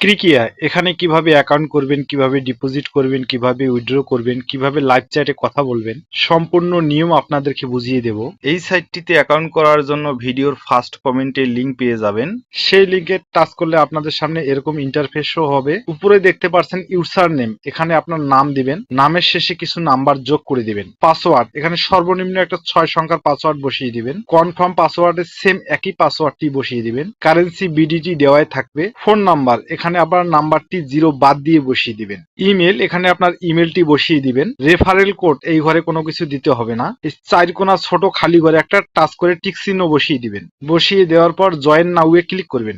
ক্রিকিয়া এখানে কিভাবে অ্যাকাউন্ট করবেন, কিভাবে ডিপোজিট করবেন, কিভাবে উইথড্র করবেন, কিভাবে লাইভ চ্যাটে কথা বলবেন, সম্পূর্ণ নিয়ম আপনাদেরকে বুঝিয়ে দেব। এই সাইটটিতে অ্যাকাউন্ট করার জন্য ভিডিওর ফার্স্ট কমেন্টে লিংক পেয়ে যাবেন। সেই লিংকে টাচ করলে আপনাদের সামনে এরকম ইন্টারফেস শো হবে। উপরে দেখতে পাচ্ছেন ইউজার নেম, এখানে আপনার নাম দিবেন, নামের শেষে কিছু নাম্বার যোগ করে দিবেন। পাসওয়ার্ড এখানে সর্বনিম্ন একটা 6 সংখ্যার পাসওয়ার্ড বসিয়ে দিবেন। কনফার্ম পাসওয়ার্ডের সেম একই পাসওয়ার্ডটি বসিয়ে দিবেন। কারেন্সি বিডিটি দেওয়াই থাকবে। ফোন নাম্বার এখানে আপনার নাম্বারটি 0 বাদ দিয়ে বসিয়ে দিবেন। ইমেল এখানে আপনার ইমেলটি বসিয়ে দিবেন। রেফারেল কোড এই ঘরে কোনো কিছু দিতে হবে না। এই 4 কোণা ছোট খালি ঘরে একটা টাচ করে টিক চিহ্ন বসিয়ে দিবেন। বসিয়ে দেওয়ার পর জয়েন নাও এ ক্লিক করবেন।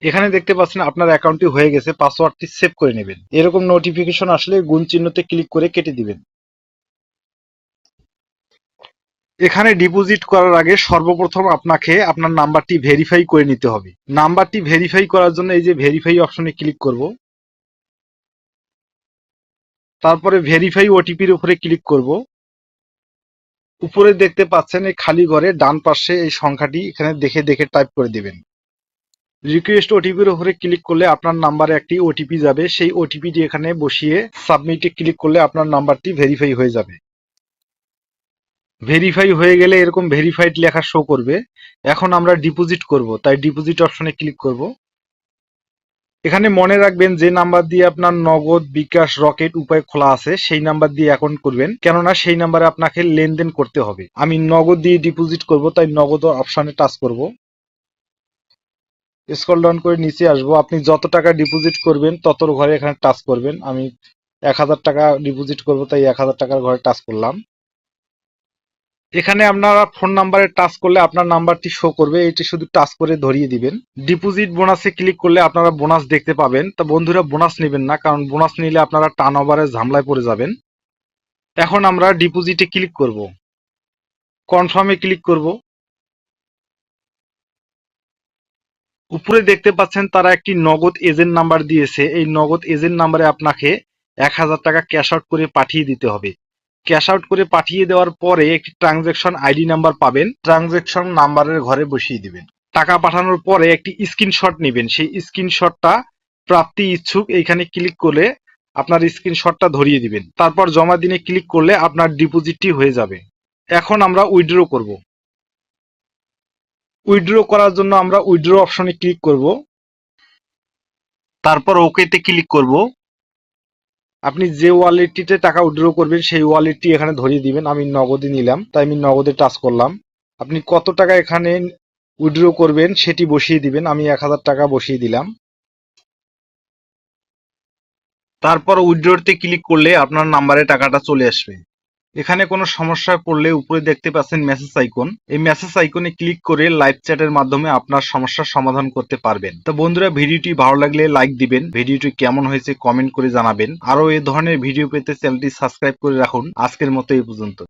এখানে দেখতে পাচ্ছেন আপনার অ্যাকাউন্টটি হয়ে গেছে। পাসওয়ার্ডটি সেভ করে নেবেন। এরকম নোটিফিকেশন আসলে গুণ চিহ্নতে ক্লিক করে কেটে দিবেন। এখানে ডিপোজিট করার আগে সর্বপ্রথম আপনাকে আপনার নাম্বারটি ভেরিফাই করে নিতে হবে। নাম্বারটি ভেরিফাই করার জন্য এই যে ভেরিফাই অপশনে ক্লিক করব। তারপরে ভেরিফাই ওটিপির উপরে ক্লিক করব। উপরে দেখতে পাচ্ছেন এই খালি ঘরে ডান পাশে এই সংখ্যাটি এখানে দেখে দেখে টাইপ করে দিবেন। রিকোয়েস্ট ওটিপির উপরে ক্লিক করলে আপনার নাম্বারে একটি ওটিপি যাবে। সেই ওটিপিটি এখানে বসিয়ে সাবমিটে ক্লিক করলে আপনার নাম্বারটি ভেরিফাই হয়ে যাবে। ভেরিফাই হয়ে গেলে এরকম ভেরিফাইড লেখা শো করবে। এখন আমরা ডিপোজিট করব, তাই ডিপোজিট অপশনে ক্লিক করব। এখানে মনে রাখবেন যে নাম্বার দিয়ে আপনার নগদ, বিকাশ, রকেট উপায় খোলা আছে সেই নাম্বার দিয়ে অ্যাকাউন্ট করবেন, কেননা সেই নাম্বারে আপনাকে লেনদেন করতে হবে। আমি নগদ দিয়ে ডিপোজিট করব, তাই নগদ অপশনে টাচ করব। স্ক্রল ডাউন করে নিচে আসবো। আপনি যত টাকা ডিপোজিট করবেন তত ঘরে এখানে টাচ করবেন। আমি 1000 টাকা ডিপোজিট করব, তাই 1000 টাকার ঘরে টাচ করলাম। এখানে আপনারা ফোন নাম্বারে টাচ করলে আপনার নাম্বারটি শো করবে, এটি শুধু টাচ করে ধরিয়ে দিবেন। ডিপোজিট বোনাসে ক্লিক করলে আপনারা বোনাস দেখতে পাবেন। তো বন্ধুরা বোনাস নেবেন না, কারণ বোনাস নিলে আপনারা টার্ন ওভারের ঝামেলায় পড়ে যাবেন। এখন আমরা ডিপোজিটে ক্লিক করব, কনফার্মে ক্লিক করব। উপরে দেখতে পাচ্ছেন তারা একটি নগদ এজেন্ট নাম্বার দিয়েছে। এই নগদ এজেন্ট নাম্বারে আপনাকে 1000 টাকা ক্যাশ আউট করে পাঠিয়ে দিতে হবে। ক্যাশ আউট করে পাঠিয়ে দেওয়ার পরে একটি ট্রানজ্যাকশন আইডি নাম্বার পাবেন, ট্রানজ্যাকশন নাম্বারের ঘরে বসিয়ে দিবেন। টাকা পাঠানোর পরে একটি স্ক্রিনশট নেবেন, সেই স্ক্রিনশটটা প্রাপ্তি ইচ্ছুক এইখানে ক্লিক করলে আপনার স্ক্রিনশটটা ধরিয়ে দিবেন। তারপর জমা দিনে ক্লিক করলে আপনার ডিপোজিটটি হয়ে যাবে। এখন আমরা উইথড্র করব। উইথড্র করার জন্য আমরা উইথড্র অপশনে ক্লিক করব। তারপর ওকেতে ক্লিক করব। আপনি যে ওয়ালেটটিতে টাকা উইথড্র করবেন সেই ওয়ালেটটি এখানে ধরিয়ে দিবেন। আমি নগদে নিলাম, তাই আমি নগদে টাচ করলাম। আপনি কত টাকা এখানে উইথড্র করবেন সেটি বসিয়ে দিবেন। আমি 1000 টাকা বসিয়ে দিলাম। তারপর উইথড্রতে ক্লিক করলে আপনার নাম্বারে টাকাটা চলে আসবে। এখানে কোনো সমস্যায় পড়লে উপরে দেখতে পাচ্ছেন মেসেজ আইকন, এই মেসেজ আইকনে ক্লিক করে লাইভ চ্যাটের মাধ্যমে আপনার সমস্যার সমাধান করতে পারবেন। তো বন্ধুরা, ভিডিওটি ভালো লাগলে লাইক দিবেন, ভিডিওটি কেমন হয়েছে কমেন্ট করে জানাবেন। আরো এই ধরনের ভিডিও পেতে চ্যানেলটি সাবস্ক্রাইব করে রাখুন। আজকের মতো এই পর্যন্ত।